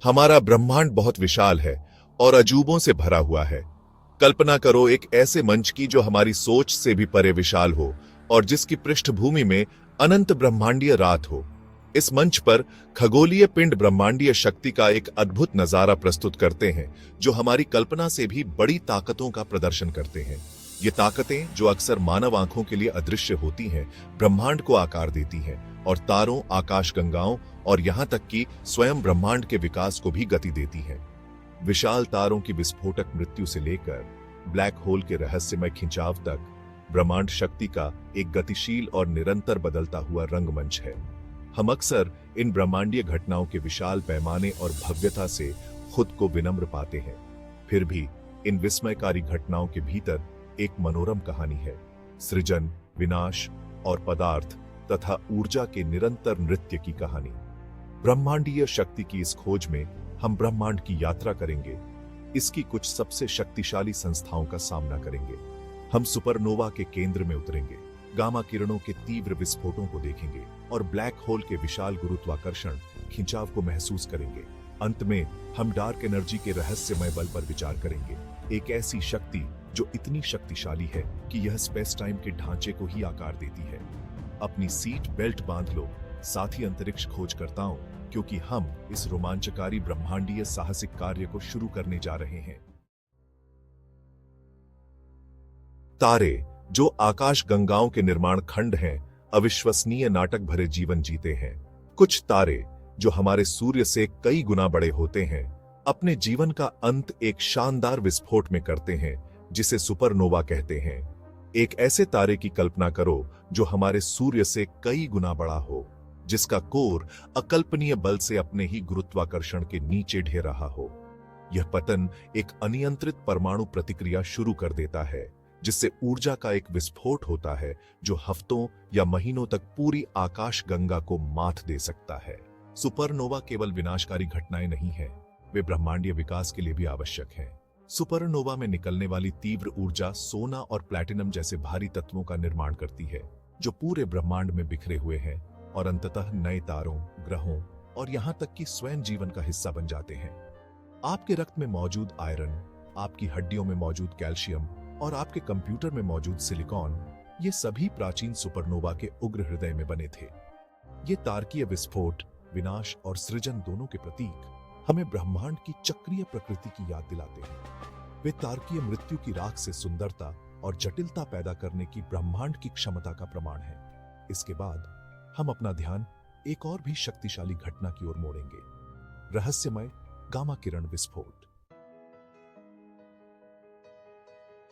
हमारा ब्रह्मांड बहुत विशाल है और अजूबों से भरा हुआ है। कल्पना करो एक ऐसे मंच की जो हमारी सोच से भी परे विशाल हो और जिसकी पृष्ठभूमि में अनंत ब्रह्मांडीय रात हो। इस मंच पर खगोलीय पिंड ब्रह्मांडीय शक्ति का एक अद्भुत नजारा प्रस्तुत करते हैं, जो हमारी कल्पना से भी बड़ी ताकतों का प्रदर्शन करते हैं। ये ताकतें, जो अक्सर मानव आंखों के लिए अदृश्य होती हैं, ब्रह्मांड को आकार देती हैं और तारों, आकाशगंगाओं और यहां तक कि स्वयं ब्रह्मांड के विकास को भी गति देती हैं। विशाल तारों की विस्फोटक मृत्यु से लेकर ब्लैक होल के रहस्यमय खिंचाव तक, ब्रह्मांड शक्ति का एक गतिशील और निरंतर बदलता हुआ रंगमंच है। हम अक्सर इन ब्रह्मांडीय घटनाओं के विशाल पैमाने और भव्यता से खुद को विनम्र पाते हैं। फिर भी इन विस्मयकारी घटनाओं के भीतर एक मनोरम कहानी है, सृजन, विनाश और पदार्थ तथा ऊर्जा के निरंतर नृत्य की कहानी। ब्रह्मांडीय शक्ति की इस खोज में हम ब्रह्मांड की यात्रा करेंगे, इसकी कुछ सबसे शक्तिशाली संस्थाओं का सामना करेंगे। हम सुपरनोवा के केंद्र में उतरेंगे, गामा किरणों के तीव्र विस्फोटों को देखेंगे और ब्लैक होल के विशाल गुरुत्वाकर्षण खिंचाव को महसूस करेंगे। अंत में हम डार्क एनर्जी के रहस्यमय बल पर विचार करेंगे, एक ऐसी शक्ति जो इतनी शक्तिशाली है कि यह स्पेस टाइम के ढांचे को ही आकार देती है। अपनी सीट बेल्ट बांध लो, साथी अंतरिक्ष खोजकर्ताओं, क्योंकि हम इस रोमांचकारी ब्रह्मांडीय साहसिक कार्य को शुरू करने जा रहे हैं। तारे, जो आकाश गंगाओं के निर्माण खंड हैं, अविश्वसनीय नाटक भरे जीवन जीते हैं। कुछ तारे, जो हमारे सूर्य से कई गुना बड़े होते हैं, अपने जीवन का अंत एक शानदार विस्फोट में करते हैं, जिसे सुपरनोवा कहते हैं। एक ऐसे तारे की कल्पना करो जो हमारे सूर्य से कई गुना बड़ा हो, जिसका कोर अकल्पनीय बल से अपने ही गुरुत्वाकर्षण के नीचे ढह रहा हो। यह पतन एक अनियंत्रित परमाणु प्रतिक्रिया शुरू कर देता है, जिससे ऊर्जा का एक विस्फोट होता है जो हफ्तों या महीनों तक पूरी आकाश गंगा को मात दे सकता है। सुपरनोवा केवल विनाशकारी घटनाएं नहीं हैं, वे ब्रह्मांडीय विकास के लिए भी आवश्यक हैं। सुपरनोवा में निकलने वाली तीव्र ऊर्जा सोना और प्लैटिनम जैसे भारी तत्वों का निर्माण करती है, जो पूरे ब्रह्मांड में बिखरे हुए हैं और अंततः नए तारों, ग्रहों और यहां तक कि स्वयं जीवन का हिस्सा बन जाते हैं। आपके रक्त में मौजूद आयरन, आपकी हड्डियों में मौजूद कैल्शियम और आपके कंप्यूटर में मौजूद सिलिकॉन, ये सभी प्राचीन सुपरनोवा के उग्र हृदय में बने थे। ये तारकीय विस्फोट, विनाश और सृजन दोनों के प्रतीक हमें ब्रह्मांड की चक्रीय प्रकृति की याद दिलाते हैं। वे तारकीय मृत्यु की राख से सुंदरता और जटिलता पैदा करने की ब्रह्मांड की क्षमता का प्रमाण है। इसके बाद हम अपना ध्यान एक और भी शक्तिशाली घटना की ओर मोड़ेंगे, रहस्यमय गामा किरण विस्फोट।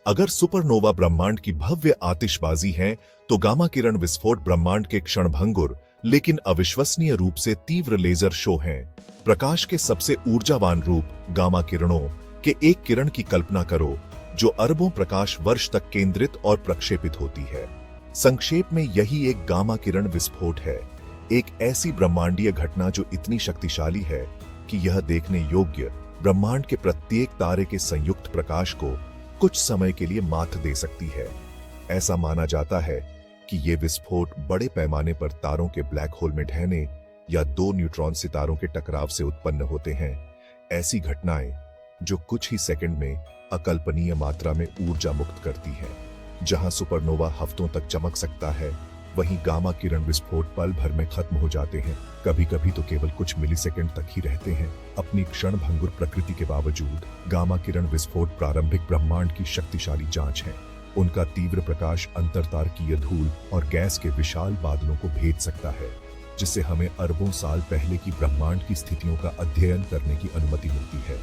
अगर सुपरनोवा ब्रह्मांड की भव्य आतिशबाजी है, तो गामा किरण विस्फोट ब्रह्मांड के क्षणभंगुर लेकिन अविश्वसनीय रूप से तीव्र लेजर शो हैं। प्रकाश के सबसे ऊर्जावान रूप गामा किरणों के एक किरण की कल्पना करो, जो अरबों प्रकाश वर्ष तक केंद्रित और प्रक्षेपित होती है। संक्षेप में यही एक गामा किरण विस्फोट है, एक ऐसी ब्रह्मांडीय घटना जो इतनी शक्तिशाली है कि यह देखने योग्य ब्रह्मांड के प्रत्येक तारे के संयुक्त प्रकाश को कुछ समय के लिए मात दे सकती है। ऐसा माना जाता है कि ये विस्फोट बड़े पैमाने पर तारों के ब्लैक होल में ढहने या दो न्यूट्रॉन सितारों के टकराव से उत्पन्न होते हैं। ऐसी घटनाएं जो कुछ ही सेकंड में अकल्पनीय मात्रा में ऊर्जा मुक्त करती हैं। जहां सुपरनोवा हफ्तों तक चमक सकता है, वहीं गामा किरण विस्फोट पल भर में खत्म हो जाते हैं, कभी कभी तो केवल कुछ मिलीसेकंड तक ही रहते हैं। अपनी क्षणभंगुर प्रकृति के बावजूद गामा किरण विस्फोट प्रारंभिक ब्रह्मांड की शक्तिशाली जांच है। उनका तीव्र प्रकाश अंतरतारकीय धूल और गैस के विशाल बादलों को भेद सकता है, जिससे हमें अरबों साल पहले की ब्रह्मांड की स्थितियों का अध्ययन करने की अनुमति मिलती है।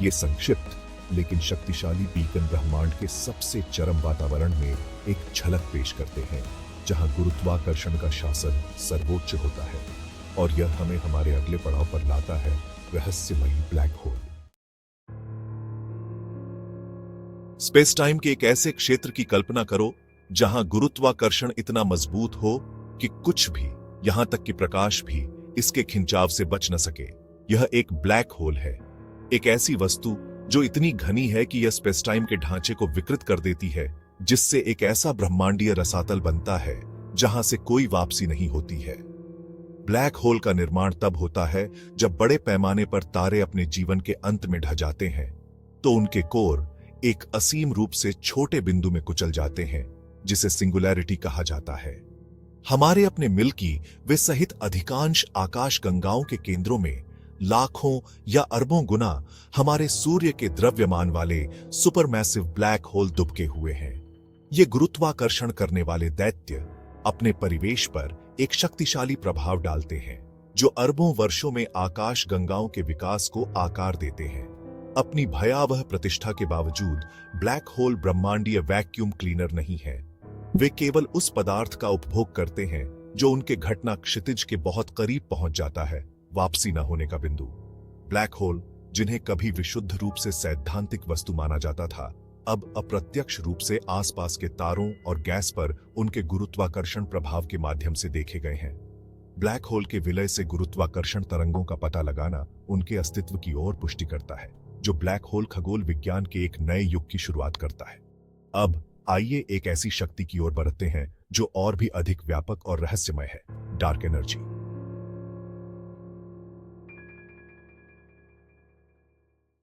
ये संक्षिप्त लेकिन शक्तिशाली बीकन ब्रह्मांड के सबसे चरम वातावरण में एक झलक पेश करते हैं, जहां गुरुत्वाकर्षण का शासन सर्वोच्च होता है, और यह हमें हमारे अगले पड़ाव पर लाता है, रहस्यमयी ब्लैक होल। स्पेस टाइम के एक ऐसे क्षेत्र की कल्पना करो जहां गुरुत्वाकर्षण इतना मजबूत हो कि कुछ भी, यहां तक कि प्रकाश भी, इसके खिंचाव से बच न सके। यह एक ब्लैक होल है, एक ऐसी वस्तु जो इतनी घनी है कि यह स्पेस टाइम के ढांचे को विकृत कर देती है, जिससे एक ऐसा ब्रह्मांडीय रसातल बनता है जहां से कोई वापसी नहीं होती है। ब्लैक होल का निर्माण तब होता है जब बड़े पैमाने पर तारे अपने जीवन के अंत में ढह जाते हैं, तो उनके कोर एक असीम रूप से छोटे बिंदु में कुचल जाते हैं, जिसे सिंगुलैरिटी कहा जाता है। हमारे अपने मिल्की वे सहित अधिकांश आकाश गंगाओं के केंद्रों में लाखों या अरबों गुना हमारे सूर्य के द्रव्यमान वाले सुपरमैसिव ब्लैक होल दुबके हुए हैं। ये गुरुत्वाकर्षण करने वाले दैत्य अपने परिवेश पर एक शक्तिशाली प्रभाव डालते हैं, जो अरबों वर्षों में आकाश गंगाओं के विकास को आकार देते हैं। अपनी भयावह प्रतिष्ठा के बावजूद ब्लैक होल ब्रह्मांडीय वैक्यूम क्लीनर नहीं है। वे केवल उस पदार्थ का उपभोग करते हैं जो उनके घटना क्षितिज के बहुत करीब पहुंच जाता है, वापसी न होने का बिंदु। ब्लैक होल, जिन्हें कभी विशुद्ध रूप से सैद्धांतिक वस्तु माना जाता था, अब अप्रत्यक्ष रूप से आसपास के तारों और गैस पर उनके गुरुत्वाकर्षण प्रभाव के माध्यम से देखे गए हैं। ब्लैक होल के विलय से गुरुत्वाकर्षण तरंगों का पता लगाना उनके अस्तित्व की ओर पुष्टि करता है, जो ब्लैक होल खगोल विज्ञान के एक नए युग की शुरुआत करता है। अब आइए एक ऐसी शक्ति की ओर बढ़ते हैं जो और भी अधिक व्यापक और रहस्यमय है, डार्क एनर्जी।